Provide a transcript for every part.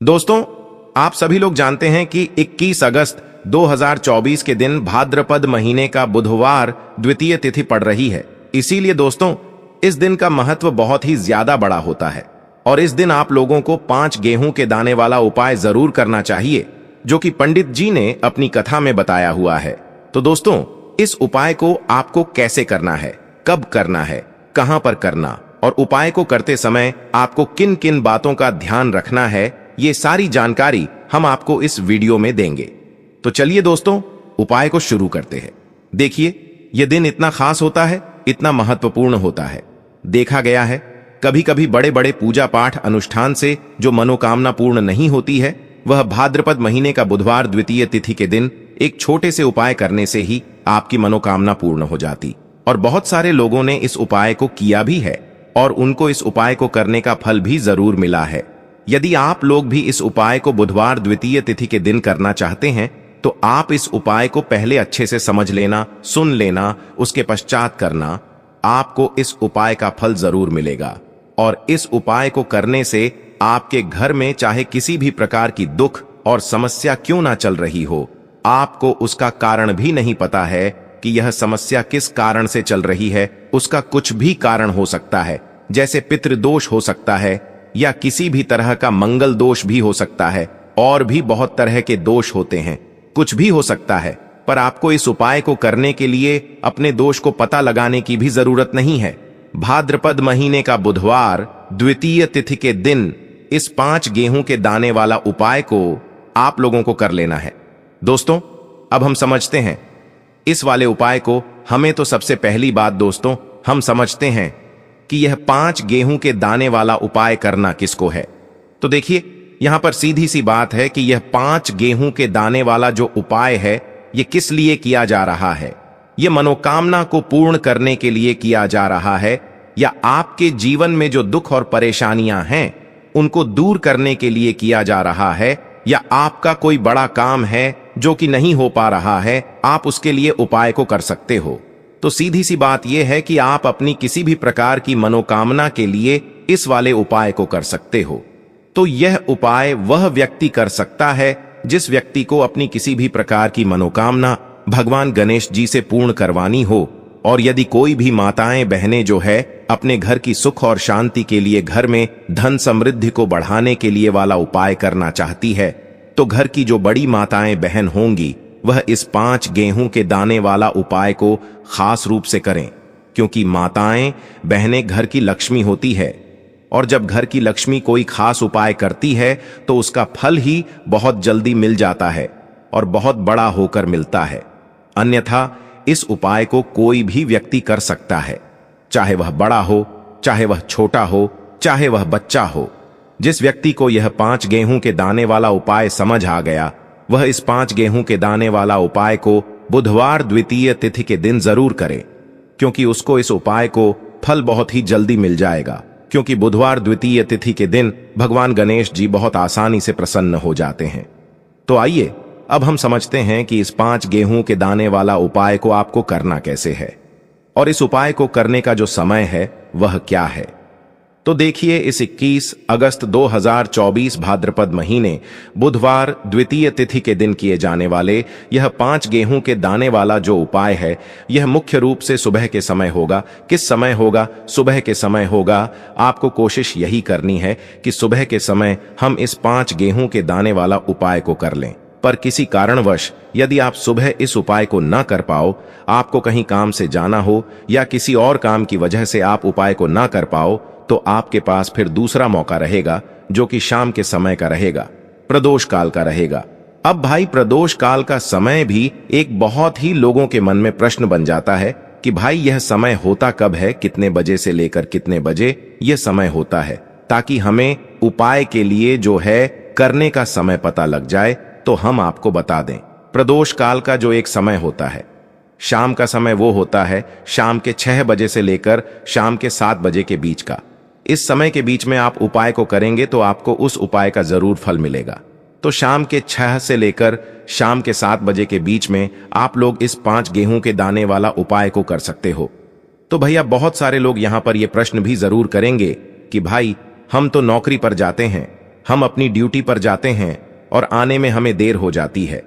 दोस्तों, आप सभी लोग जानते हैं कि 21 अगस्त 2024 के दिन भाद्रपद महीने का बुधवार द्वितीय तिथि पड़ रही है। इसीलिए दोस्तों, इस दिन का महत्व बहुत ही ज्यादा बड़ा होता है और इस दिन आप लोगों को 5 गेहूं के दाने वाला उपाय जरूर करना चाहिए, जो कि पंडित जी ने अपनी कथा में बताया हुआ है। तो दोस्तों, इस उपाय को आपको कैसे करना है, कब करना है, कहां पर करना और उपाय को करते समय आपको किन किन बातों का ध्यान रखना है, ये सारी जानकारी हम आपको इस वीडियो में देंगे। तो चलिए दोस्तों, उपाय को शुरू करते हैं। देखिए, यह दिन इतना खास होता है, इतना महत्वपूर्ण होता है। देखा गया है कभी कभी बड़े बड़े पूजा पाठ अनुष्ठान से जो मनोकामना पूर्ण नहीं होती है, वह भाद्रपद महीने का बुधवार द्वितीय तिथि के दिन एक छोटे से उपाय करने से ही आपकी मनोकामना पूर्ण हो जाती। और बहुत सारे लोगों ने इस उपाय को किया भी है और उनको इस उपाय को करने का फल भी जरूर मिला है। यदि आप लोग भी इस उपाय को बुधवार द्वितीय तिथि के दिन करना चाहते हैं, तो आप इस उपाय को पहले अच्छे से समझ लेना, सुन लेना, उसके पश्चात करना। आपको इस उपाय का फल जरूर मिलेगा और इस उपाय को करने से आपके घर में चाहे किसी भी प्रकार की दुख और समस्या क्यों ना चल रही हो, आपको उसका कारण भी नहीं पता है कि यह समस्या किस कारण से चल रही है। उसका कुछ भी कारण हो सकता है, जैसे पितृदोष हो सकता है या किसी भी तरह का मंगल दोष भी हो सकता है, और भी बहुत तरह के दोष होते हैं। कुछ भी हो सकता है, पर आपको इस उपाय को करने के लिए अपने दोष को पता लगाने की भी जरूरत नहीं है। भाद्रपद महीने का बुधवार द्वितीय तिथि के दिन इस 5 गेहूं के दाने वाला उपाय को आप लोगों को कर लेना है। दोस्तों, अब हम समझते हैं इस वाले उपाय को। हमें तो सबसे पहली बात दोस्तों, हम समझते हैं कि यह 5 गेहूं के दाने वाला उपाय करना किसको है। तो देखिए, यहां पर सीधी सी बात है कि यह 5 गेहूं के दाने वाला जो उपाय है, यह किस लिए किया जा रहा है। यह मनोकामना को पूर्ण करने के लिए किया जा रहा है, या आपके जीवन में जो दुख और परेशानियां हैं उनको दूर करने के लिए किया जा रहा है, या आपका कोई बड़ा काम है जो कि नहीं हो पा रहा है, आप उसके लिए उपाय को कर सकते हो। तो सीधी सी बात यह है कि आप अपनी किसी भी प्रकार की मनोकामना के लिए इस वाले उपाय को कर सकते हो। तो यह उपाय वह व्यक्ति कर सकता है जिस व्यक्ति को अपनी किसी भी प्रकार की मनोकामना भगवान गणेश जी से पूर्ण करवानी हो। और यदि कोई भी माताएं बहनें जो है अपने घर की सुख और शांति के लिए, घर में धन समृद्धि को बढ़ाने के लिए वाला उपाय करना चाहती है, तो घर की जो बड़ी माताएं बहन होंगी वह इस 5 गेहूं के दाने वाला उपाय को खास रूप से करें, क्योंकि माताएं बहनें घर की लक्ष्मी होती है और जब घर की लक्ष्मी कोई खास उपाय करती है तो उसका फल ही बहुत जल्दी मिल जाता है और बहुत बड़ा होकर मिलता है। अन्यथा इस उपाय को कोई भी व्यक्ति कर सकता है, चाहे वह बड़ा हो, चाहे वह छोटा हो, चाहे वह बच्चा हो। जिस व्यक्ति को यह 5 गेहूं के दाने वाला उपाय समझ आ गया, वह इस 5 गेहूं के दाने वाला उपाय को बुधवार द्वितीय तिथि के दिन जरूर करे, क्योंकि उसको इस उपाय को फल बहुत ही जल्दी मिल जाएगा। क्योंकि बुधवार द्वितीय तिथि के दिन भगवान गणेश जी बहुत आसानी से प्रसन्न हो जाते हैं। तो आइए अब हम समझते हैं कि इस 5 गेहूं के दाने वाला उपाय को आपको करना कैसे है और इस उपाय को करने का जो समय है वह क्या है। तो देखिए, इस 21 अगस्त 2024 भाद्रपद महीने बुधवार द्वितीय तिथि के दिन किए जाने वाले यह 5 गेहूं के दाने वाला जो उपाय है, यह मुख्य रूप से सुबह के समय होगा। किस समय होगा? सुबह के समय होगा। आपको कोशिश यही करनी है कि सुबह के समय हम इस 5 गेहूं के दाने वाला उपाय को कर लें। पर किसी कारणवश यदि आप सुबह इस उपाय को न कर पाओ, आपको कहीं काम से जाना हो या किसी और काम की वजह से आप उपाय को न कर पाओ, तो आपके पास फिर दूसरा मौका रहेगा, जो कि शाम के समय का रहेगा, प्रदोष काल का रहेगा। अब भाई, प्रदोष काल का समय भी एक बहुत ही लोगों के मन में प्रश्न बन जाता है कि भाई यह समय होता कब है, कितने बजे से लेकर कितने बजे यह समय होता है, ताकि हमें उपाय के लिए जो है करने का समय पता लग जाए। तो हम आपको बता दें, प्रदोष काल का जो एक समय होता है, शाम का समय वो होता है शाम के 6 बजे से लेकर शाम के 7 बजे के बीच का। इस समय के बीच में आप उपाय को करेंगे तो आपको उस उपाय का जरूर फल मिलेगा। तो शाम के 6 से लेकर शाम के 7 बजे के बीच में आप लोग इस 5 गेहूं के दाने वाला उपाय को कर सकते हो। तो भैया, बहुत सारे लोग यहां पर यह प्रश्न भी जरूर करेंगे कि भाई हम तो नौकरी पर जाते हैं, हम अपनी ड्यूटी पर जाते हैं और आने में हमें देर हो जाती है,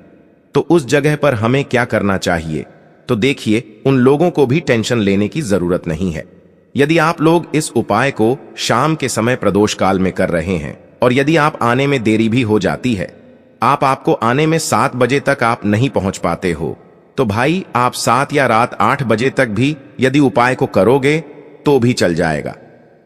तो उस जगह पर हमें क्या करना चाहिए? तो देखिए, उन लोगों को भी टेंशन लेने की जरूरत नहीं है। यदि आप लोग इस उपाय को शाम के समय प्रदोष काल में कर रहे हैं और यदि आप आने में देरी भी हो जाती है, आपको आने में 7 बजे तक आप नहीं पहुंच पाते हो, तो भाई आप 7 या रात 8 बजे तक भी यदि उपाय को करोगे तो भी चल जाएगा।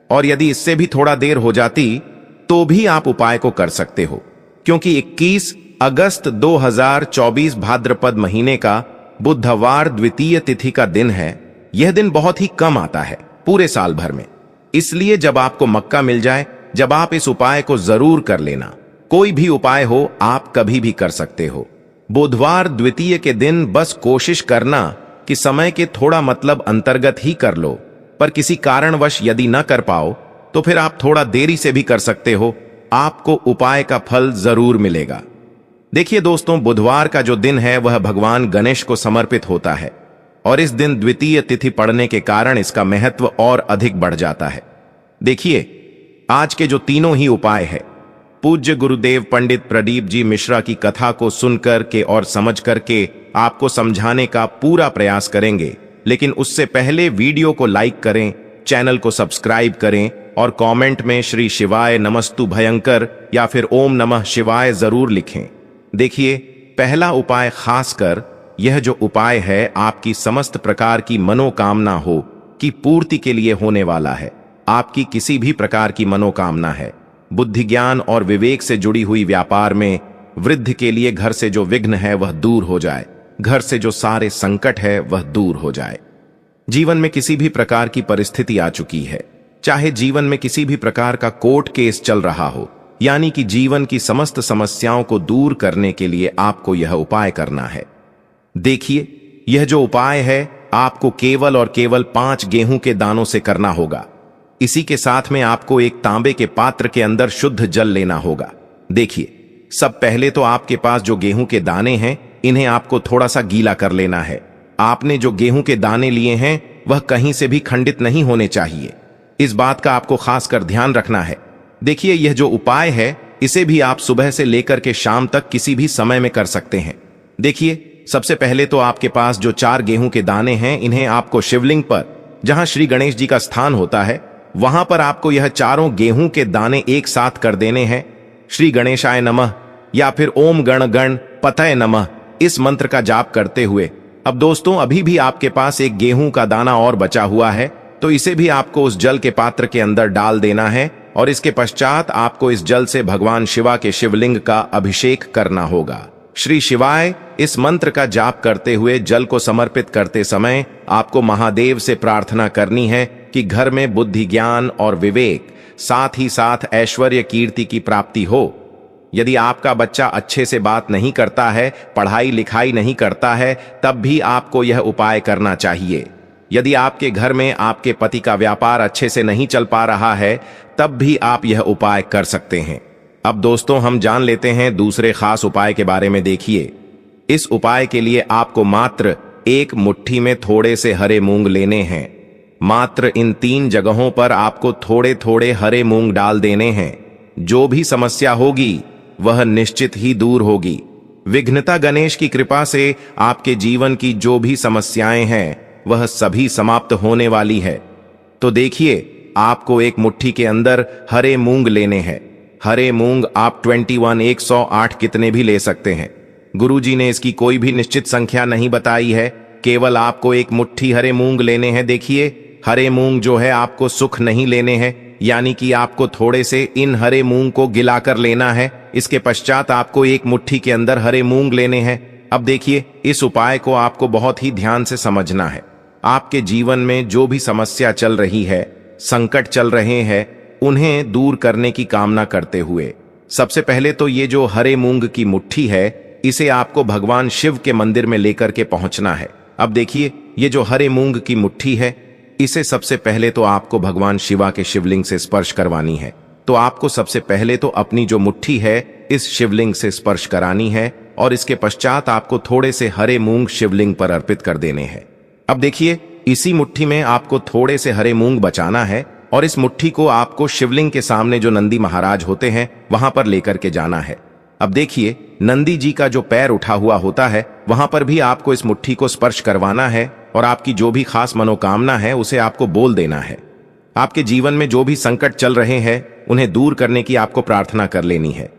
और यदि इससे भी थोड़ा देर हो जाती तो भी आप उपाय को कर सकते हो, क्योंकि 21 अगस्त 2024 भाद्रपद महीने का बुधवार द्वितीय तिथि का दिन है। यह दिन बहुत ही कम आता है पूरे साल भर में, इसलिए जब आपको मौका मिल जाए, जब आप इस उपाय को जरूर कर लेना। कोई भी उपाय हो, आप कभी भी कर सकते हो। बुधवार द्वितीय के दिन बस कोशिश करना कि समय के थोड़ा मतलब अंतर्गत ही कर लो, पर किसी कारणवश यदि न कर पाओ तो फिर आप थोड़ा देरी से भी कर सकते हो, आपको उपाय का फल जरूर मिलेगा। देखिए दोस्तों, बुधवार का जो दिन है वह भगवान गणेश को समर्पित होता है और इस दिन द्वितीय तिथि पड़ने के कारण इसका महत्व और अधिक बढ़ जाता है। देखिए, आज के जो तीनों ही उपाय है, पूज्य गुरुदेव पंडित प्रदीप जी मिश्रा की कथा को सुनकर के और समझ करके आपको समझाने का पूरा प्रयास करेंगे। लेकिन उससे पहले वीडियो को लाइक करें, चैनल को सब्सक्राइब करें और कमेंट में श्री शिवाय नमस्तु भयंकर या फिर ओम नमः शिवाय जरूर लिखें। देखिए, पहला उपाय खासकर यह जो उपाय है आपकी समस्त प्रकार की मनोकामना हो की पूर्ति के लिए होने वाला है। आपकी किसी भी प्रकार की मनोकामना है, बुद्धि ज्ञान और विवेक से जुड़ी हुई व्यापार में वृद्धि के लिए घर से जो विघ्न है वह दूर हो जाए, घर से जो सारे संकट है वह दूर हो जाए। जीवन में किसी भी प्रकार की परिस्थिति आ चुकी है, चाहे जीवन में किसी भी प्रकार का कोर्ट केस चल रहा हो, यानी कि जीवन की समस्त समस्याओं को दूर करने के लिए आपको यह उपाय करना है। देखिए, यह जो उपाय है आपको केवल और केवल 5 गेहूं के दानों से करना होगा। इसी के साथ में आपको एक तांबे के पात्र के अंदर शुद्ध जल लेना होगा। देखिए, सब पहले तो आपके पास जो गेहूं के दाने हैं इन्हें आपको थोड़ा सा गीला कर लेना है। आपने जो गेहूं के दाने लिए हैं वह कहीं से भी खंडित नहीं होने चाहिए, इस बात का आपको खासकर ध्यान रखना है। देखिए, यह जो उपाय है इसे भी आप सुबह से लेकर के शाम तक किसी भी समय में कर सकते हैं। देखिए, सबसे पहले तो आपके पास जो 4 गेहूं के दाने हैं इन्हें आपको शिवलिंग पर, जहां श्री गणेश जी का स्थान होता है, वहां पर आपको यह चारों गेहूं के दाने एक साथ कर देने हैं। श्री गणेशाय नमः या फिर ओम गण गण पतये नमः इस मंत्र का जाप करते हुए। अब दोस्तों, अभी भी आपके पास एक गेहूं का दाना और बचा हुआ है, तो इसे भी आपको उस जल के पात्र के अंदर डाल देना है और इसके पश्चात आपको इस जल से भगवान शिवा के शिवलिंग का अभिषेक करना होगा। श्री शिवाय इस मंत्र का जाप करते हुए जल को समर्पित करते समय आपको महादेव से प्रार्थना करनी है कि घर में बुद्धि ज्ञान और विवेक, साथ ही साथ ऐश्वर्य कीर्ति की प्राप्ति हो। यदि आपका बच्चा अच्छे से बात नहीं करता है, पढ़ाई लिखाई नहीं करता है, तब भी आपको यह उपाय करना चाहिए। यदि आपके घर में आपके पति का व्यापार अच्छे से नहीं चल पा रहा है, तब भी आप यह उपाय कर सकते हैं। अब दोस्तों, हम जान लेते हैं दूसरे खास उपाय के बारे में। देखिए, इस उपाय के लिए आपको मात्र 1 मुट्ठी में थोड़े से हरे मूंग लेने हैं। मात्र इन 3 जगहों पर आपको थोड़े थोड़े हरे मूंग डाल देने हैं। जो भी समस्या होगी वह निश्चित ही दूर होगी। विघ्नता गणेश की कृपा से आपके जीवन की जो भी समस्याएं हैं वह सभी समाप्त होने वाली है। तो देखिए, आपको 1 मुट्ठी के अंदर हरे मूंग लेने हैं। हरे मूंग आप 21, 108 कितने भी ले सकते हैं। गुरुजी ने इसकी कोई भी निश्चित संख्या नहीं बताई है, केवल आपको 1 मुट्ठी हरे मूंग लेने हैं। देखिए, हरे मूंग जो है आपको सुख नहीं लेने हैं, यानी कि आपको थोड़े से इन हरे मूंग को गिला कर लेना है। इसके पश्चात आपको 1 मुट्ठी के अंदर हरे मूंग लेने हैं। अब देखिए, इस उपाय को आपको बहुत ही ध्यान से समझना है। आपके जीवन में जो भी समस्या चल रही है, संकट चल रहे हैं, उन्हें दूर करने की कामना करते हुए सबसे पहले तो ये जो हरे मूंग की मुट्ठी है, इसे आपको भगवान शिव के मंदिर में लेकर के पहुंचना है। अब देखिए, ये जो हरे मूंग की मुट्ठी है, इसे सबसे पहले तो आपको भगवान शिवा के शिवलिंग से स्पर्श करवानी है। तो आपको सबसे पहले तो अपनी जो मुट्ठी है इस शिवलिंग से स्पर्श करानी है और इसके पश्चात आपको थोड़े से हरे मूंग शिवलिंग पर अर्पित कर देने हैं। अब देखिए, इसी मुट्ठी में आपको थोड़े से हरे मूंग बचाना है और इस मुट्ठी को आपको शिवलिंग के सामने जो नंदी महाराज होते हैं वहां पर लेकर के जाना है। अब देखिए, नंदी जी का जो पैर उठा हुआ होता है वहां पर भी आपको इस मुट्ठी को स्पर्श करवाना है और आपकी जो भी खास मनोकामना है उसे आपको बोल देना है। आपके जीवन में जो भी संकट चल रहे हैं उन्हें दूर करने की आपको प्रार्थना कर लेनी है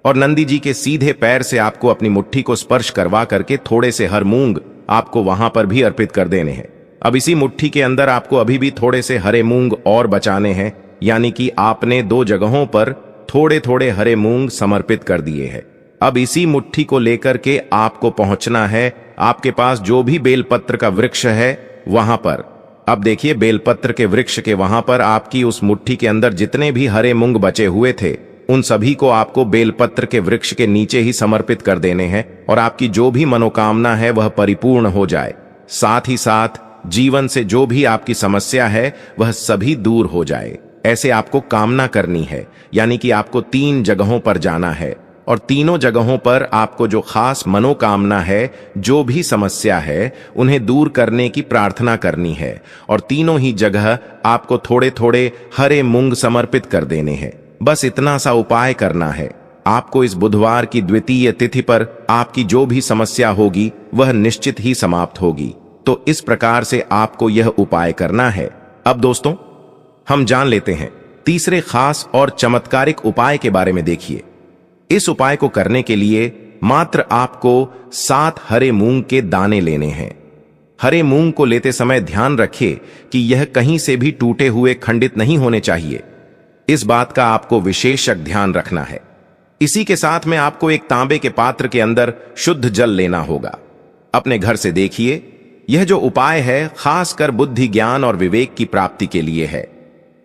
और नंदी जी के सीधे पैर से आपको अपनी मुट्ठी को स्पर्श करवा करके थोड़े से हर मूंग आपको वहां पर भी अर्पित कर देने हैं। अब इसी मुट्ठी के अंदर आपको अभी भी थोड़े से हरे मूंग और बचाने हैं, यानी कि आपने 2 जगहों पर थोड़े थोड़े हरे मूंग समर्पित कर दिए हैं। अब इसी मुट्ठी को लेकर के आपको पहुंचना है आपके पास जो भी बेलपत्र का वृक्ष है वहां पर। अब देखिए, बेलपत्र के वृक्ष के वहां पर आपकी उस मुट्ठी के अंदर जितने भी हरे मूंग बचे हुए थे उन सभी को आपको बेलपत्र के वृक्ष के नीचे ही समर्पित कर देने हैं और आपकी जो भी मनोकामना है वह परिपूर्ण हो जाए। साथ ही साथ जीवन से जो भी आपकी समस्या है वह सभी दूर हो जाए, ऐसे आपको कामना करनी है। यानी कि आपको 3 जगहों पर जाना है और तीनों जगहों पर आपको जो खास मनोकामना है, जो भी समस्या है, उन्हें दूर करने की प्रार्थना करनी है और तीनों ही जगह आपको थोड़े थोड़े हरे मूंग समर्पित कर देने हैं। बस इतना सा उपाय करना है। आपको इस बुधवार की द्वितीय तिथि पर आपकी जो भी समस्या होगी वह निश्चित ही समाप्त होगी। तो इस प्रकार से आपको यह उपाय करना है। अब दोस्तों, हम जान लेते हैं तीसरे खास और चमत्कारिक उपाय के बारे में। देखिए, इस उपाय को करने के लिए मात्र आपको 7 हरे मूंग के दाने लेने हैं। हरे मूंग को लेते समय ध्यान रखिए कि यह कहीं से भी टूटे हुए खंडित नहीं होने चाहिए। इस बात का आपको विशेषक ध्यान रखना है। इसी के साथ में आपको एक तांबे के पात्र के अंदर शुद्ध जल लेना होगा। अपने घर से देखिए, यह जो उपाय है खासकर बुद्धि, ज्ञान और विवेक की प्राप्ति के लिए है।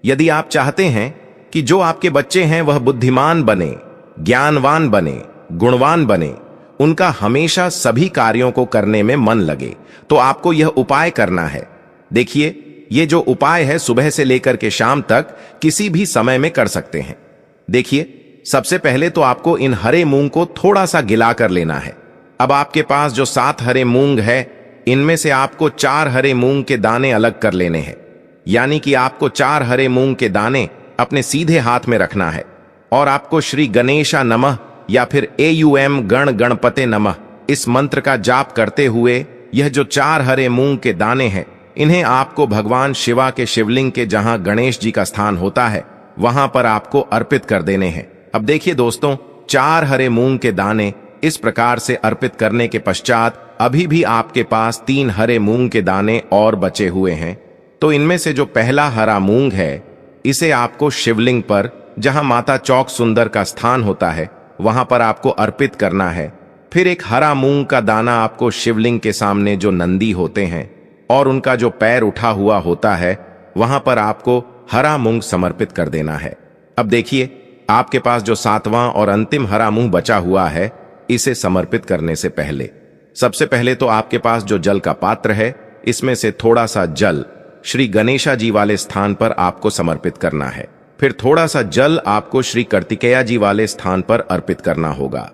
यदि आप चाहते हैं कि जो आपके बच्चे हैं वह बुद्धिमान बने, ज्ञानवान बने, गुणवान बने, उनका हमेशा सभी कार्यों को करने में मन लगे, तो आपको यह उपाय करना है। देखिए, ये जो उपाय है सुबह से लेकर के शाम तक किसी भी समय में कर सकते हैं। देखिए, सबसे पहले तो आपको इन हरे मूंग को थोड़ा सा गिला कर लेना है। अब आपके पास जो 7 हरे मूंग है इनमें से आपको 4 हरे मूंग के दाने अलग कर लेने हैं। यानी कि आपको 4 हरे मूंग के दाने अपने सीधे हाथ में रखना है और आपको श्री गणेशा नमः या फिर AUM गण गणपते नमः इस मंत्र का जाप करते हुए यह जो 4 हरे मूंग के दाने हैं इन्हें आपको भगवान शिवा के शिवलिंग के जहां गणेश जी का स्थान होता है वहां पर आपको अर्पित कर देने हैं। अब देखिए दोस्तों, 4 हरे मूंग के दाने इस प्रकार से अर्पित करने के पश्चात अभी भी आपके पास 3 हरे मूंग के दाने और बचे हुए हैं। तो इनमें से जो पहला हरा मूंग है इसे आपको शिवलिंग पर, जहां माता चौक सुंदर का स्थान होता है, वहां पर आपको अर्पित करना है। फिर एक हरा मूंग का दाना आपको शिवलिंग के सामने जो नंदी होते हैं और उनका जो पैर उठा हुआ होता है वहां पर आपको हरा मूंग समर्पित कर देना है। अब देखिए, आपके पास जो 7वां और अंतिम हरा मूंग बचा हुआ है इसे समर्पित करने से पहले सबसे पहले तो आपके पास जो जल का पात्र है इसमें से थोड़ा सा जल श्री गणेशा जी वाले स्थान पर आपको समर्पित करना है। फिर थोड़ा सा जल आपको श्री कार्तिकेया जी वाले स्थान पर अर्पित करना होगा।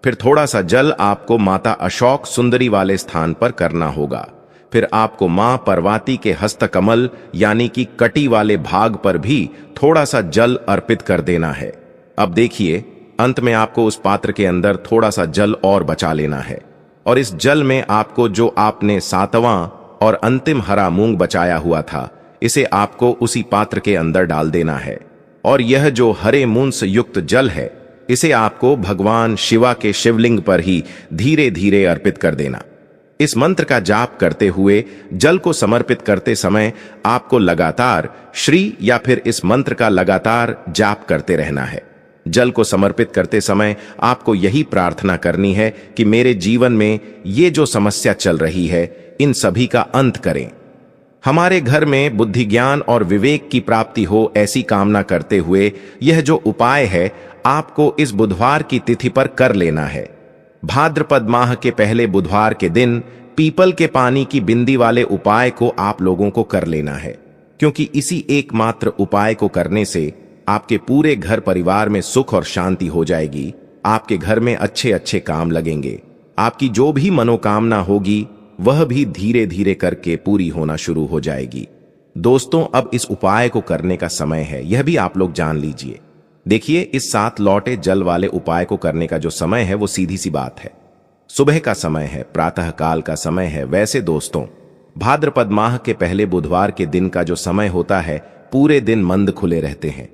फिर थोड़ा सा जल आपको माता अशोक सुंदरी वाले स्थान पर करना होगा। फिर आपको मां पार्वती के हस्तकमल यानी कि कटी वाले भाग पर भी थोड़ा सा जल अर्पित कर देना है। अब देखिए, अंत में आपको उस पात्र के अंदर थोड़ा सा जल और बचा लेना है और इस जल में आपको जो आपने 7वां और अंतिम हरा मूंग बचाया हुआ था इसे आपको उसी पात्र के अंदर डाल देना है और यह जो हरे मूंग से युक्त जल है इसे आपको भगवान शिवा के शिवलिंग पर ही धीरे धीरे अर्पित कर देना। इस मंत्र का जाप करते हुए जल को समर्पित करते समय आपको लगातार श्री या फिर इस मंत्र का लगातार जाप करते रहना है। जल को समर्पित करते समय आपको यही प्रार्थना करनी है कि मेरे जीवन में ये जो समस्या चल रही है इन सभी का अंत करें। हमारे घर में बुद्धि, ज्ञान और विवेक की प्राप्ति हो, ऐसी कामना करते हुए यह जो उपाय है आपको इस बुधवार की तिथि पर कर लेना है। भाद्रपद माह के पहले बुधवार के दिन पीपल के पानी की बिंदी वाले उपाय को आप लोगों को कर लेना है, क्योंकि इसी एकमात्र उपाय को करने से आपके पूरे घर परिवार में सुख और शांति हो जाएगी। आपके घर में अच्छे अच्छे काम लगेंगे। आपकी जो भी मनोकामना होगी वह भी धीरे धीरे करके पूरी होना शुरू हो जाएगी। दोस्तों, अब इस उपाय को करने का समय है, यह भी आप लोग जान लीजिए। देखिए, इस 7 लौटे जल वाले उपाय को करने का जो समय है वो सीधी सी बात है, सुबह का समय है, प्रातः काल का समय है। वैसे दोस्तों, भाद्रपद माह के पहले बुधवार के दिन का जो समय होता है, पूरे दिन मंद खुले रहते हैं।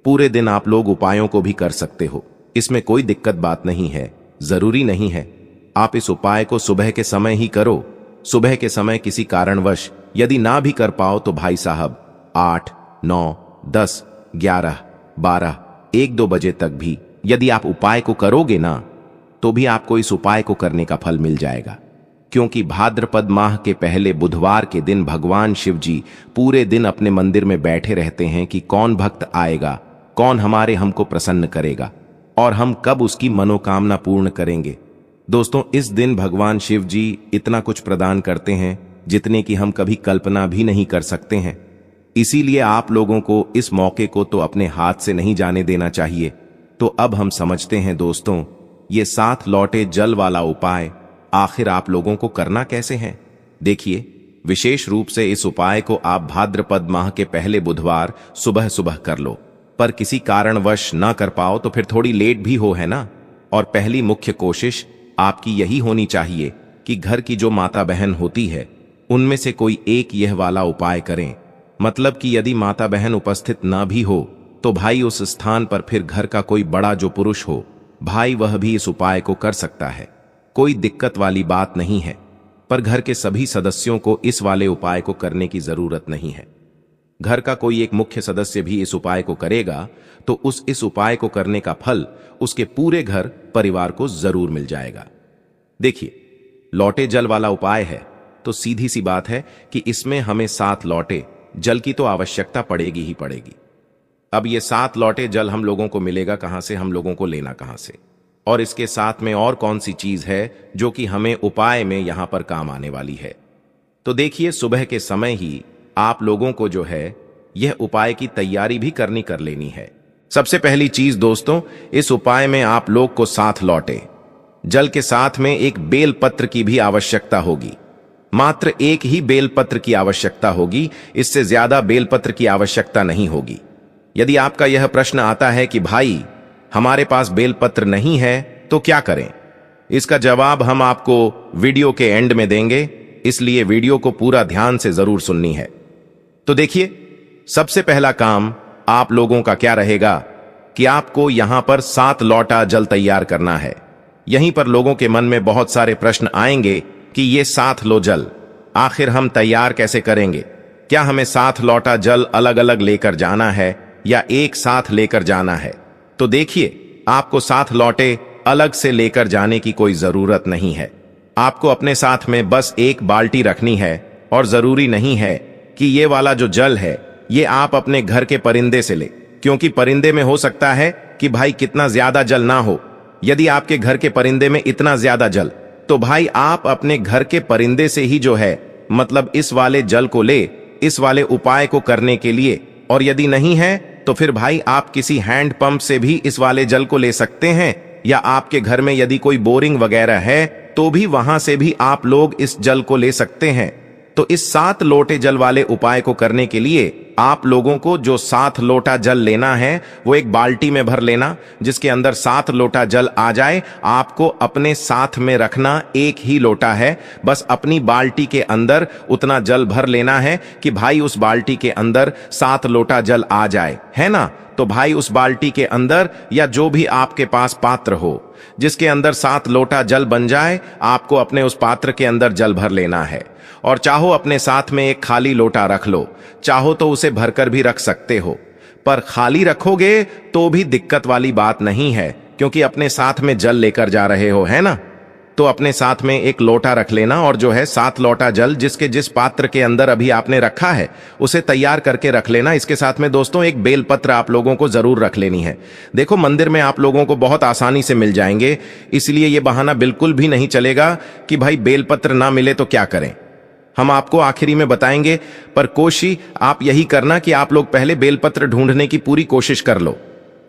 पूरे दिन आप लोग उपायों को भी कर सकते हो, इसमें कोई दिक्कत बात नहीं है। जरूरी नहीं है आप इस उपाय को सुबह के समय ही करो। सुबह के समय किसी कारणवश यदि ना भी कर पाओ तो भाई साहब 8, 9, 10, 11, 12, 1-2 बजे तक भी यदि आप उपाय को करोगे ना, तो भी आपको इस उपाय को करने का फल मिल जाएगा। क्योंकि भाद्रपद माह के पहले बुधवार के दिन भगवान शिव जी पूरे दिन अपने मंदिर में बैठे रहते हैं कि कौन भक्त आएगा, कौन हमको प्रसन्न करेगा और हम कब उसकी मनोकामना पूर्ण करेंगे। दोस्तों, इस दिन भगवान शिव जी इतना कुछ प्रदान करते हैं जितने की हम कभी कल्पना भी नहीं कर सकते हैं। इसीलिए आप लोगों को इस मौके को तो अपने हाथ से नहीं जाने देना चाहिए। तो अब हम समझते हैं दोस्तों, ये 7 लौटे जल वाला उपाय आखिर आप लोगों को करना कैसे है। देखिए, विशेष रूप से इस उपाय को आप भाद्रपद माह के पहले बुधवार सुबह सुबह कर लो, पर किसी कारणवश ना कर पाओ तो फिर थोड़ी लेट भी हो, है ना। और पहली मुख्य कोशिश आपकी यही होनी चाहिए कि घर की जो माता बहन होती है उनमें से कोई एक यह वाला उपाय करें। मतलब कि यदि माता बहन उपस्थित ना भी हो तो भाई उस स्थान पर फिर घर का कोई बड़ा जो पुरुष हो, भाई वह भी इस उपाय को कर सकता है। कोई दिक्कत वाली बात नहीं है, पर घर के सभी सदस्यों को इस वाले उपाय को करने की जरूरत नहीं है। घर का कोई एक मुख्य सदस्य भी इस उपाय को करेगा तो इस उपाय को करने का फल उसके पूरे घर परिवार को जरूर मिल जाएगा। देखिए, लौटे जल वाला उपाय है तो सीधी सी बात है कि इसमें हमें 7 लौटे जल की तो आवश्यकता पड़ेगी ही पड़ेगी। अब ये 7 लौटे जल हम लोगों को मिलेगा कहां से, हम लोगों को लेना कहां से, और इसके साथ में और कौन सी चीज है जो कि हमें उपाय में यहां पर काम आने वाली है। तो देखिए, सुबह के समय ही आप लोगों को जो है यह उपाय की तैयारी भी कर लेनी है। सबसे पहली चीज दोस्तों, इस उपाय में आप लोग को 7 लौटे जल के साथ में एक बेल पत्र की भी आवश्यकता होगी। मात्र एक ही बेल पत्र की आवश्यकता होगी, इससे ज्यादा बेल पत्र की आवश्यकता नहीं होगी। यदि आपका यह प्रश्न आता है कि भाई हमारे पास बेल पत्र नहीं है तो क्या करें, इसका जवाब हम आपको वीडियो के एंड में देंगे, इसलिए वीडियो को पूरा ध्यान से जरूर सुननी है। तो देखिए, सबसे पहला काम आप लोगों का क्या रहेगा कि आपको यहां पर 7 लौटा जल तैयार करना है। यहीं पर लोगों के मन में बहुत सारे प्रश्न आएंगे कि ये 7 लो जल आखिर हम तैयार कैसे करेंगे। क्या हमें 7 लौटा जल अलग अलग लेकर जाना है या एक साथ लेकर जाना है। तो देखिए, आपको 7 लौटे अलग से लेकर जाने की कोई जरूरत नहीं है। आपको अपने साथ में बस एक बाल्टी रखनी है और जरूरी नहीं है कि ये वाला जो जल है ये आप अपने घर के परिंदे से ले, क्योंकि परिंदे में हो सकता है कि भाई कितना ज्यादा जल ना हो। यदि आपके घर के परिंदे में इतना ज्यादा जल, तो भाई आप अपने घर के परिंदे से ही जो है मतलब इस वाले जल को ले, इस वाले उपाय को करने के लिए। और यदि नहीं है तो फिर भाई आप किसी हैंड पंप से भी इस वाले जल को ले सकते हैं, या आपके घर में यदि कोई बोरिंग वगैरह है तो भी वहां से भी आप लोग इस जल को ले सकते हैं। तो इस 7 लोटे जल वाले उपाय को करने के लिए आप लोगों को जो 7 लोटा जल लेना है वो एक बाल्टी में भर लेना, जिसके अंदर 7 लोटा जल आ जाए। आपको अपने साथ में रखना एक ही लोटा है, बस अपनी बाल्टी के अंदर उतना जल भर लेना है कि भाई उस बाल्टी के अंदर 7 लोटा जल आ जाए, है ना। तो भाई उस बाल्टी के अंदर या जो भी आपके पास पात्र हो जिसके अंदर 7 लोटा जल बन जाए, आपको अपने उस पात्र के अंदर जल भर लेना है। और चाहो अपने साथ में एक खाली लोटा रख लो, चाहो तो उसे भरकर भी रख सकते हो, पर खाली रखोगे तो भी दिक्कत वाली बात नहीं है, क्योंकि अपने साथ में जल लेकर जा रहे हो, है ना। तो अपने साथ में एक लोटा रख लेना और जो है 7 लोटा जल जिसके जिस पात्र के अंदर अभी आपने रखा है उसे तैयार करके रख लेना। इसके साथ में दोस्तों एक बेलपत्र आप लोगों को जरूर रख लेनी है। देखो, मंदिर में आप लोगों को बहुत आसानी से मिल जाएंगे, इसलिए यह बहाना बिल्कुल भी नहीं चलेगा कि भाई बेलपत्र ना मिले तो क्या करें। हम आपको आखिरी में बताएंगे, पर कोशिश आप यही करना कि आप लोग पहले बेलपत्र ढूंढने की पूरी कोशिश कर लो।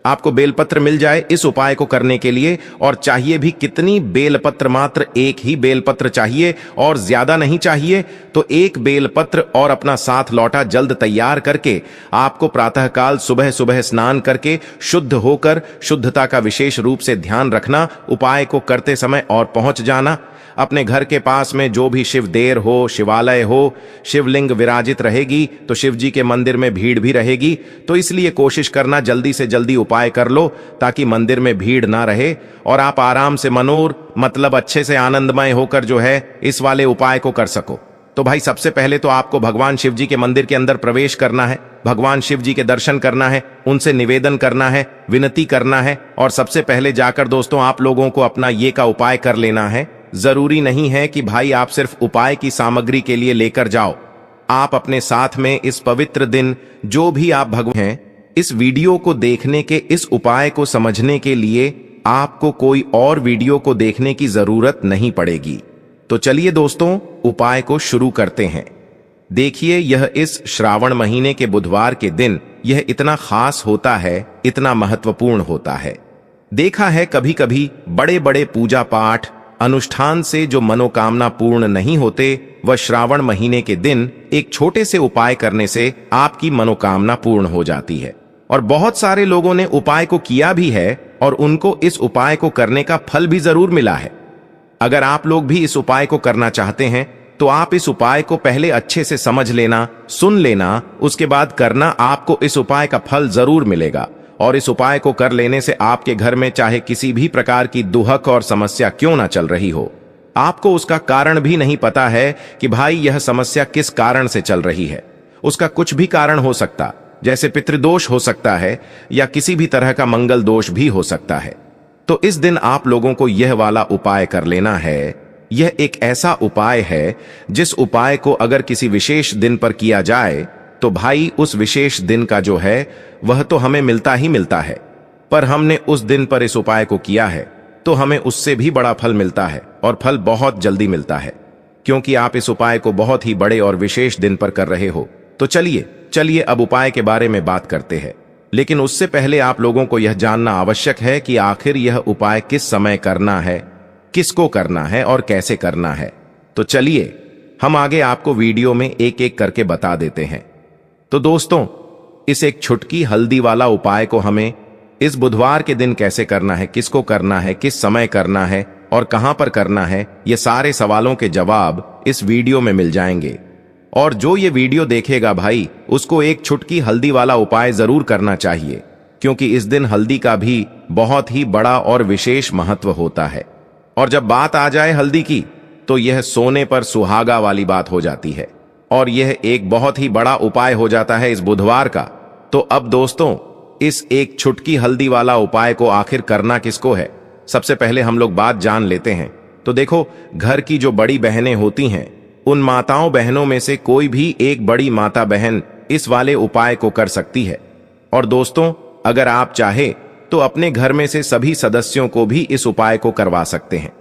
आपको बेलपत्र मिल जाए इस उपाय को करने के लिए, और चाहिए भी कितनी बेलपत्र, मात्र एक ही बेलपत्र चाहिए और ज्यादा नहीं चाहिए। तो एक बेलपत्र और अपना साथ लौटा जल्द तैयार करके आपको प्रातःकाल सुबह सुबह स्नान करके शुद्ध होकर, शुद्धता का विशेष रूप से ध्यान रखना उपाय को करते समय, और पहुंच जाना अपने घर के पास में जो भी शिव देर हो, शिवालय हो, शिवलिंग विराजित रहेगी तो शिव जी के मंदिर में भीड़ भी रहेगी। तो इसलिए कोशिश करना जल्दी से जल्दी उपाय कर लो ताकि मंदिर में भीड़ ना रहे और आप आराम से मतलब अच्छे से आनंदमय होकर जो है इस वाले उपाय को कर सको। तो भाई सबसे पहले तो आपको भगवान शिव जी के मंदिर के अंदर प्रवेश करना है, भगवान शिव जी के दर्शन करना है, उनसे निवेदन करना है, विनती करना है, और सबसे पहले जाकर दोस्तों आप लोगों को अपना ये का उपाय कर लेना है। जरूरी नहीं है कि भाई आप सिर्फ उपाय की सामग्री के लिए लेकर जाओ, आप अपने साथ में इस पवित्र दिन जो भी आप भगवान हैं, इस वीडियो को देखने के, इस उपाय को समझने के लिए आपको कोई और वीडियो को देखने की जरूरत नहीं पड़ेगी। तो चलिए दोस्तों उपाय को शुरू करते हैं। देखिए यह इस श्रावण महीने के बुधवार के दिन यह इतना खास होता है, इतना महत्वपूर्ण होता है। देखा है कभी कभी बड़े बड़े पूजा पाठ अनुष्ठान से जो मनोकामना पूर्ण नहीं होते, वह श्रावण महीने के दिन एक छोटे से उपाय करने से आपकी मनोकामना पूर्ण हो जाती है। और बहुत सारे लोगों ने उपाय को किया भी है और उनको इस उपाय को करने का फल भी जरूर मिला है। अगर आप लोग भी इस उपाय को करना चाहते हैं तो आप इस उपाय को पहले अच्छे से समझ लेना, सुन लेना, उसके बाद करना, आपको इस उपाय का फल जरूर मिलेगा। और इस उपाय को कर लेने से आपके घर में चाहे किसी भी प्रकार की दुहक और समस्या क्यों ना चल रही हो, आपको उसका कारण भी नहीं पता है कि भाई यह समस्या किस कारण से चल रही है, उसका कुछ भी कारण हो सकता, जैसे पितृदोष हो सकता है या किसी भी तरह का मंगल दोष भी हो सकता है। तो इस दिन आप लोगों को यह वाला उपाय कर लेना है। यह एक ऐसा उपाय है जिस उपाय को अगर किसी विशेष दिन पर किया जाए तो भाई उस विशेष दिन का जो है वह तो हमें मिलता ही मिलता है, पर हमने उस दिन पर इस उपाय को किया है तो हमें उससे भी बड़ा फल मिलता है, और फल बहुत जल्दी मिलता है क्योंकि आप इस उपाय को बहुत ही बड़े और विशेष दिन पर कर रहे हो। तो चलिए अब उपाय के बारे में बात करते हैं, लेकिन उससे पहले आप लोगों को यह जानना आवश्यक है कि आखिर यह उपाय किस समय करना है, किसको करना है और कैसे करना है। तो चलिए हम आगे आपको वीडियो में एक एक करके बता देते हैं। तो दोस्तों इस एक छुटकी हल्दी वाला उपाय को हमें इस बुधवार के दिन कैसे करना है, किसको करना है, किस समय करना है और कहां पर करना है, ये सारे सवालों के जवाब इस वीडियो में मिल जाएंगे। और जो ये वीडियो देखेगा भाई उसको एक छुटकी हल्दी वाला उपाय जरूर करना चाहिए, क्योंकि इस दिन हल्दी का भी बहुत ही बड़ा और विशेष महत्व होता है। और जब बात आ जाए हल्दी की तो यह सोने पर सुहागा वाली बात हो जाती है, और यह एक बहुत ही बड़ा उपाय हो जाता है इस बुधवार का। तो अब दोस्तों इस एक छुटकी हल्दी वाला उपाय को आखिर करना किसको है, सबसे पहले हम लोग बात जान लेते हैं। तो देखो घर की जो बड़ी बहनें होती हैं, उन माताओं बहनों में से कोई भी एक बड़ी माता बहन इस वाले उपाय को कर सकती है। और दोस्तों अगर आप चाहे तो अपने घर में से सभी सदस्यों को भी इस उपाय को करवा सकते हैं।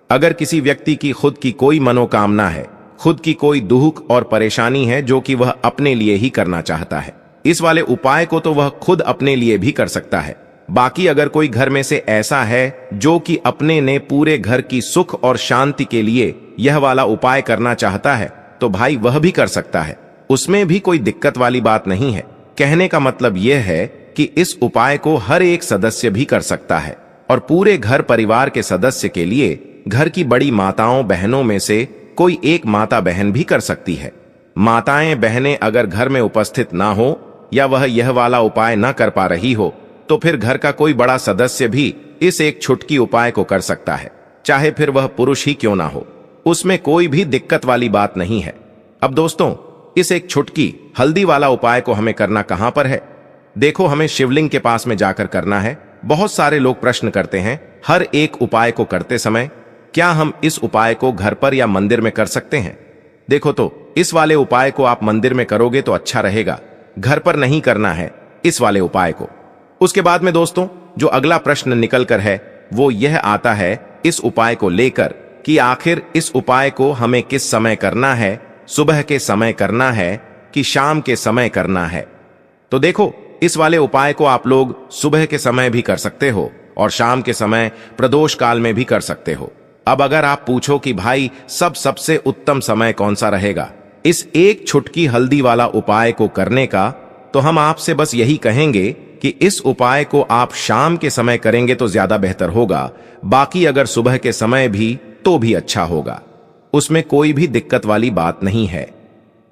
अगर किसी व्यक्ति की खुद की कोई मनोकामना है, खुद की कोई दुख और परेशानी है जो कि वह अपने लिए ही करना चाहता है, इस वाले उपाय को तो वह खुद अपने लिए भी कर सकता है। बाकी अगर कोई घर में से ऐसा है जो कि अपने ने पूरे घर की सुख और शांति के लिए यह वाला उपाय करना चाहता है तो भाई वह भी कर सकता है, उसमें भी कोई दिक्कत वाली बात नहीं है। कहने का मतलब यह है कि इस उपाय को हर एक सदस्य भी कर सकता है, और पूरे घर परिवार के सदस्य के लिए घर की बड़ी माताओं बहनों में से कोई एक माता बहन भी कर सकती है। माताएं बहनें अगर घर में उपस्थित ना हो या वह यह वाला उपाय ना कर पा रही हो तो फिर घर का कोई बड़ा सदस्य भी इस एक छुटकी उपाय को कर सकता है, चाहे फिर वह पुरुष ही क्यों ना हो, उसमें कोई भी दिक्कत वाली बात नहीं है। अब दोस्तों इस एक छुटकी हल्दी वाला उपाय को हमें करना कहां पर है, देखो हमें शिवलिंग के पास में जाकर करना है। बहुत सारे लोग प्रश्न करते हैं हर एक उपाय को करते समय क्या हम इस उपाय को घर पर या मंदिर में कर सकते हैं। देखो तो इस वाले उपाय को आप मंदिर में करोगे तो अच्छा रहेगा, घर पर नहीं करना है इस वाले उपाय को। उसके बाद में दोस्तों जो अगला प्रश्न निकल कर है वो यह आता है इस उपाय को लेकर कि आखिर इस उपाय को हमें किस समय करना है, सुबह के समय करना है कि शाम के समय करना है। तो देखो इस वाले उपाय को आप लोग सुबह के समय भी कर सकते हो और शाम के समय प्रदोष काल में भी कर सकते हो। अब अगर आप पूछो कि भाई सबसे उत्तम समय कौन सा रहेगा इस एक छुटकी हल्दी वाला उपाय को करने का, तो हम आपसे बस यही कहेंगे कि इस उपाय को आप शाम के समय करेंगे तो ज्यादा बेहतर होगा। बाकी अगर सुबह के समय भी तो भी अच्छा होगा, उसमें कोई भी दिक्कत वाली बात नहीं है।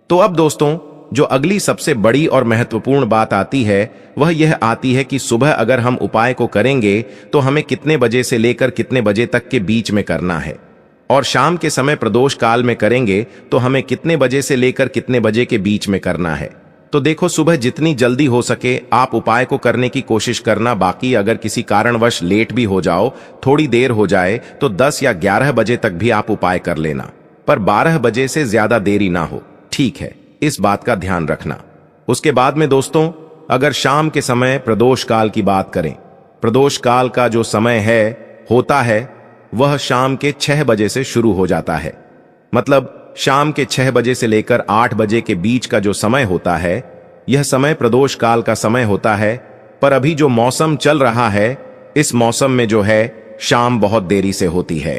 तो अब दोस्तों, जो अगली सबसे बड़ी और महत्वपूर्ण बात आती है वह यह आती है कि सुबह अगर हम उपाय को करेंगे तो हमें कितने बजे से लेकर कितने बजे तक के बीच में करना है, और शाम के समय प्रदोष काल में करेंगे तो हमें कितने बजे से लेकर कितने बजे के बीच में करना है। तो देखो, सुबह जितनी जल्दी हो सके आप उपाय को करने की कोशिश करना। बाकी अगर किसी कारणवश लेट भी हो जाओ, थोड़ी देर हो जाए, तो 10 या 11 बजे तक भी आप उपाय कर लेना, पर 12 बजे से ज्यादा देरी ना हो, ठीक है? इस बात का ध्यान रखना। उसके बाद में दोस्तों, अगर शाम के समय प्रदोष काल की बात करें, प्रदोष काल का जो समय होता है वह शाम के 6 बजे से शुरू हो जाता है। मतलब शाम के 6 बजे से लेकर 8 बजे के बीच का जो समय होता है यह समय प्रदोष काल का समय होता है। पर अभी जो मौसम चल रहा है इस मौसम में जो है शाम बहुत देरी से होती है,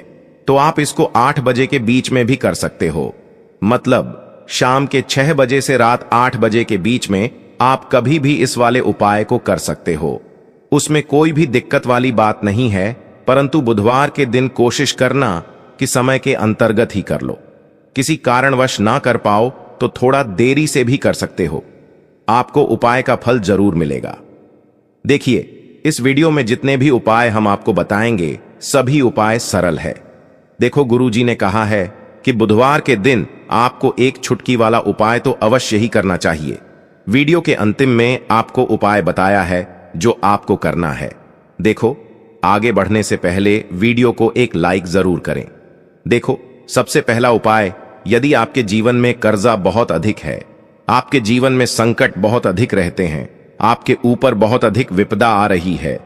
तो आप इसको 8 बजे के बीच में भी कर सकते हो। मतलब शाम के 6 बजे से रात 8 बजे के बीच में आप कभी भी इस वाले उपाय को कर सकते हो, उसमें कोई भी दिक्कत वाली बात नहीं है। परंतु बुधवार के दिन कोशिश करना कि समय के अंतर्गत ही कर लो। किसी कारणवश ना कर पाओ तो थोड़ा देरी से भी कर सकते हो, आपको उपाय का फल जरूर मिलेगा। देखिए, इस वीडियो में जितने भी उपाय हम आपको बताएंगे सभी उपाय सरल है। देखो, गुरुजी ने कहा है कि बुधवार के दिन आपको एक छुटकी वाला उपाय तो अवश्य ही करना चाहिए। वीडियो के अंतिम में आपको उपाय बताया है जो आपको करना है। देखो, आगे बढ़ने से पहले वीडियो को एक लाइक जरूर करें। देखो, सबसे पहला उपाय, यदि आपके जीवन में कर्जा बहुत अधिक है, आपके जीवन में संकट बहुत अधिक रहते हैं, आपके ऊपर बहुत अधिक विपदा आ रही है,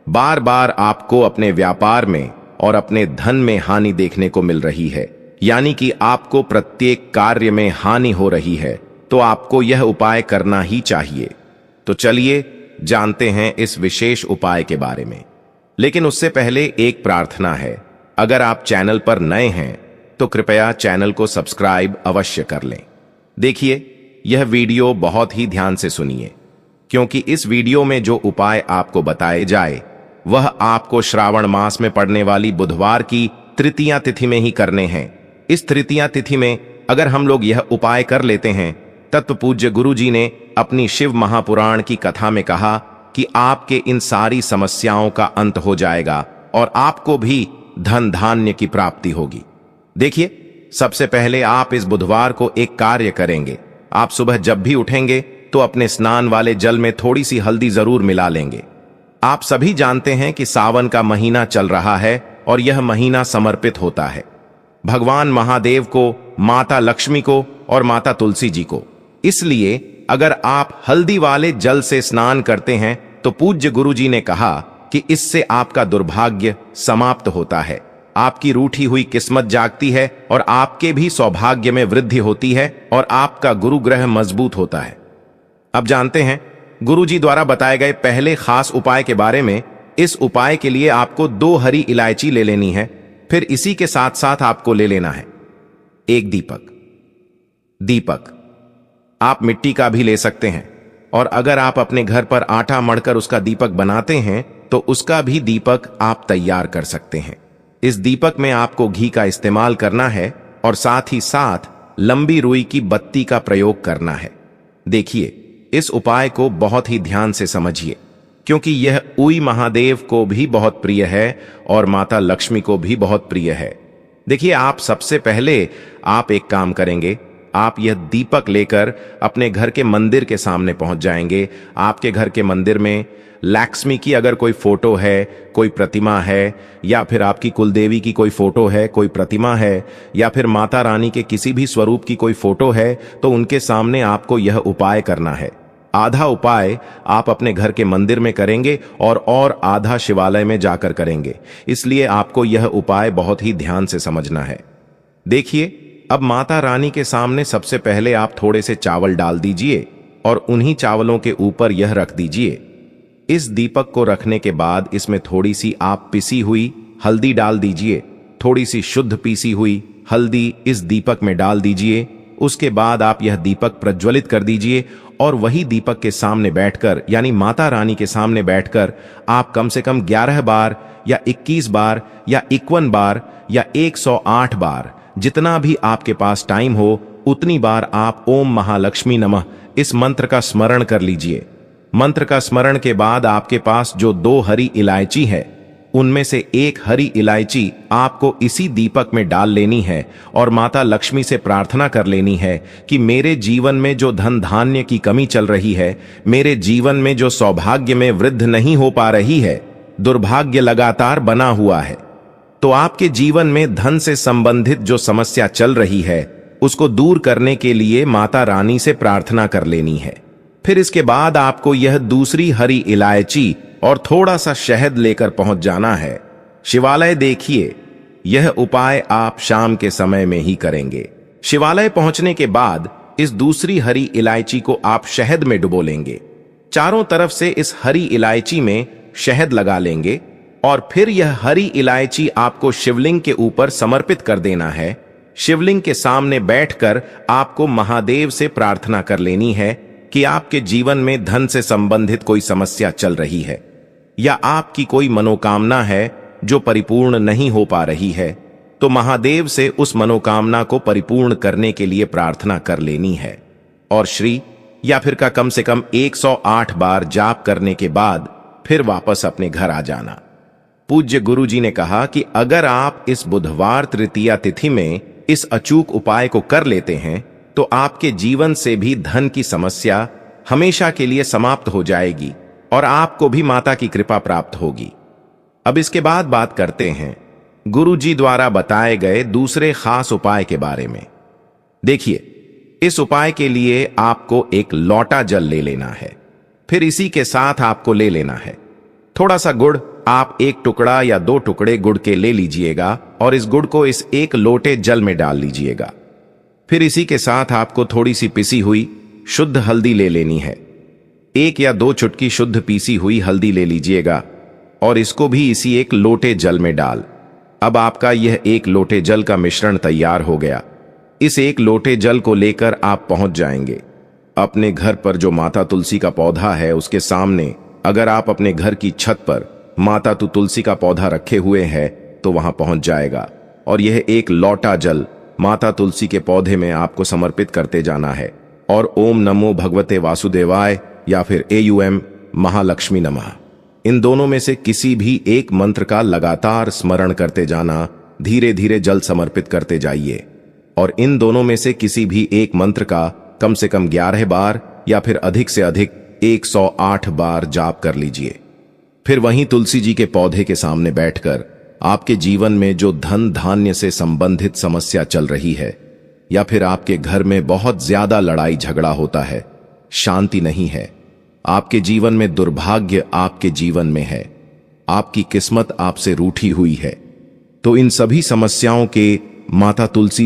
बार बार आपको अपने व्यापार में और अपने धन में हानि देखने को मिल रही है, यानी कि आपको प्रत्येक कार्य में हानि हो रही है, तो आपको यह उपाय करना ही चाहिए। तो चलिए जानते हैं इस विशेष उपाय के बारे में। लेकिन उससे पहले एक प्रार्थना है, अगर आप चैनल पर नए हैं तो कृपया चैनल को सब्सक्राइब अवश्य कर लें। देखिए, यह वीडियो बहुत ही ध्यान से सुनिए, क्योंकि इस वीडियो में जो उपाय आपको बताए जाए वह आपको श्रावण मास में पड़ने वाली बुधवार की तृतीया तिथि में ही करने हैं। इस तृतीया तिथि में अगर हम लोग यह उपाय कर लेते हैं, तत्व पूज्य गुरुजी ने अपनी शिव महापुराण की कथा में कहा कि आपके इन सारी समस्याओं का अंत हो जाएगा और आपको भी धन धान्य की प्राप्ति होगी। देखिए, सबसे पहले आप इस बुधवार को एक कार्य करेंगे। आप सुबह जब भी उठेंगे तो अपने स्नान वाले जल में थोड़ी सी हल्दी जरूर मिला लेंगे। आप सभी जानते हैं कि सावन का महीना चल रहा है और यह महीना समर्पित होता है भगवान महादेव को, माता लक्ष्मी को और माता तुलसी जी को। इसलिए अगर आप हल्दी वाले जल से स्नान करते हैं तो पूज्य गुरुजी ने कहा कि इससे आपका दुर्भाग्य समाप्त होता है, आपकी रूठी हुई किस्मत जागती है और आपके भी सौभाग्य में वृद्धि होती है और आपका गुरु ग्रह मजबूत होता है। अब जानते हैं गुरुजी द्वारा बताए गए पहले खास उपाय के बारे में। इस उपाय के लिए आपको 2 हरी इलायची ले लेनी है, फिर इसी के साथ साथ आपको ले लेना है एक दीपक आप मिट्टी का भी ले सकते हैं, और अगर आप अपने घर पर आटा मढ़कर उसका दीपक बनाते हैं तो उसका भी दीपक आप तैयार कर सकते हैं। इस दीपक में आपको घी का इस्तेमाल करना है और साथ ही साथ लंबी रुई की बत्ती का प्रयोग करना है। देखिए, इस उपाय को बहुत ही ध्यान से समझिए, क्योंकि यह उई महादेव को भी बहुत प्रिय है और माता लक्ष्मी को भी बहुत प्रिय है। देखिए, आप सबसे पहले आप एक काम करेंगे, आप यह दीपक लेकर अपने घर के मंदिर के सामने पहुंच जाएंगे। आपके घर के मंदिर में लक्ष्मी की अगर कोई फोटो है, कोई प्रतिमा है, या फिर आपकी कुलदेवी की कोई फोटो है, कोई प्रतिमा है, या फिर माता रानी के किसी भी स्वरूप की कोई फोटो है, तो उनके सामने आपको यह उपाय करना है। आधा उपाय आप अपने घर के मंदिर में करेंगे और आधा शिवालय में जाकर करेंगे। इसलिए आपको यह उपाय बहुत ही ध्यान से समझना है। देखिए, अब माता रानी के सामने सबसे पहले आप थोड़े से चावल डाल दीजिए और उन्हीं चावलों के ऊपर यह रख दीजिए। इस दीपक को रखने के बाद इसमें थोड़ी सी आप पिसी हुई हल्दी डाल दीजिए। थोड़ी सी शुद्ध पीसी हुई हल्दी इस दीपक में डाल दीजिए। उसके बाद आप यह दीपक प्रज्वलित कर दीजिए और वही दीपक के सामने बैठकर, यानी माता रानी के सामने बैठकर आप कम से कम 11 बार या 21 बार या 51 बार या 108 बार, जितना भी आपके पास टाइम हो उतनी बार आप ओम महालक्ष्मी नमः इस मंत्र का स्मरण कर लीजिए। मंत्र का स्मरण के बाद आपके पास जो 2 हरी इलायची है, उनमें से एक हरी इलायची आपको इसी दीपक में डाल लेनी है और माता लक्ष्मी से प्रार्थना कर लेनी है कि मेरे जीवन में जो धन धान्य की कमी चल रही है, मेरे जीवन में जो सौभाग्य में वृद्धि नहीं हो पा रही है, दुर्भाग्य लगातार बना हुआ है, तो आपके जीवन में धन से संबंधित जो समस्या चल रही है उसको दूर करने के लिए माता रानी से प्रार्थना कर लेनी है। फिर इसके बाद आपको यह दूसरी हरी इलायची और थोड़ा सा शहद लेकर पहुंच जाना है शिवालय। देखिए, यह उपाय आप शाम के समय में ही करेंगे। शिवालय पहुंचने के बाद इस दूसरी हरी इलायची को आप शहद में डुबो लेंगे। चारों तरफ से इस हरी इलायची में शहद लगा लेंगे और फिर यह हरी इलायची आपको शिवलिंग के ऊपर समर्पित कर देना है। शिवलिंग के सामने बैठकर आपको महादेव से प्रार्थना कर लेनी है कि आपके जीवन में धन से संबंधित कोई समस्या चल रही है या आपकी कोई मनोकामना है जो परिपूर्ण नहीं हो पा रही है, तो महादेव से उस मनोकामना को परिपूर्ण करने के लिए प्रार्थना कर लेनी है और श्री या फिर का कम से कम 108 बार जाप करने के बाद फिर वापस अपने घर आ जाना। पूज्य गुरु जी ने कहा कि अगर आप इस बुधवार तृतीया तिथि में इस अचूक उपाय को कर लेते हैं तो आपके जीवन से भी धन की समस्या हमेशा के लिए समाप्त हो जाएगी और आपको भी माता की कृपा प्राप्त होगी। अब इसके बाद बात करते हैं गुरु जी द्वारा बताए गए दूसरे खास उपाय के बारे में। देखिए, इस उपाय के लिए आपको एक लोटा जल ले लेना है। फिर इसी के साथ आपको ले लेना है थोड़ा सा गुड़। आप 1 टुकड़ा या 2 टुकड़े गुड़ के ले लीजिएगा और इस गुड़ को इस 1 लोटे जल में डाल लीजिएगा। फिर इसी के साथ आपको थोड़ी सी पिसी हुई शुद्ध हल्दी ले लेनी है। 1 या 2 चुटकी शुद्ध पीसी हुई हल्दी ले लीजिएगा और इसको भी इसी 1 लोटे जल में डाल। अब आपका यह 1 लोटे जल का मिश्रण तैयार हो गया। इस 1 लोटे जल को लेकर आप पहुंच जाएंगे अपने घर पर जो माता तुलसी का पौधा है उसके सामने। अगर आप अपने घर की छत पर माता तुलसी का पौधा रखे हुए हैं तो वहां पहुंच जाएगा और यह 1 लोटा जल माता तुलसी के पौधे में आपको समर्पित करते जाना है और ओम नमो भगवते वासुदेवाय या फिर AUM महालक्ष्मी नमः, इन दोनों में से किसी भी एक मंत्र का लगातार स्मरण करते जाना। धीरे धीरे जल समर्पित करते जाइए और इन दोनों में से किसी भी एक मंत्र का कम से कम 11 बार या फिर अधिक से अधिक 108 बार जाप कर लीजिए। फिर वहीं तुलसी जी के पौधे के सामने बैठकर आपके जीवन में जो धन धान्य से संबंधित समस्या चल रही है या फिर आपके घर में बहुत ज्यादा लड़ाई झगड़ा होता है, शांति नहीं है, आपके जीवन में दुर्भाग्य आपके जीवन में है, आपकी किस्मत आपसे रूठी हुई है, तो इन सभी समस्याओं के माता तुलसी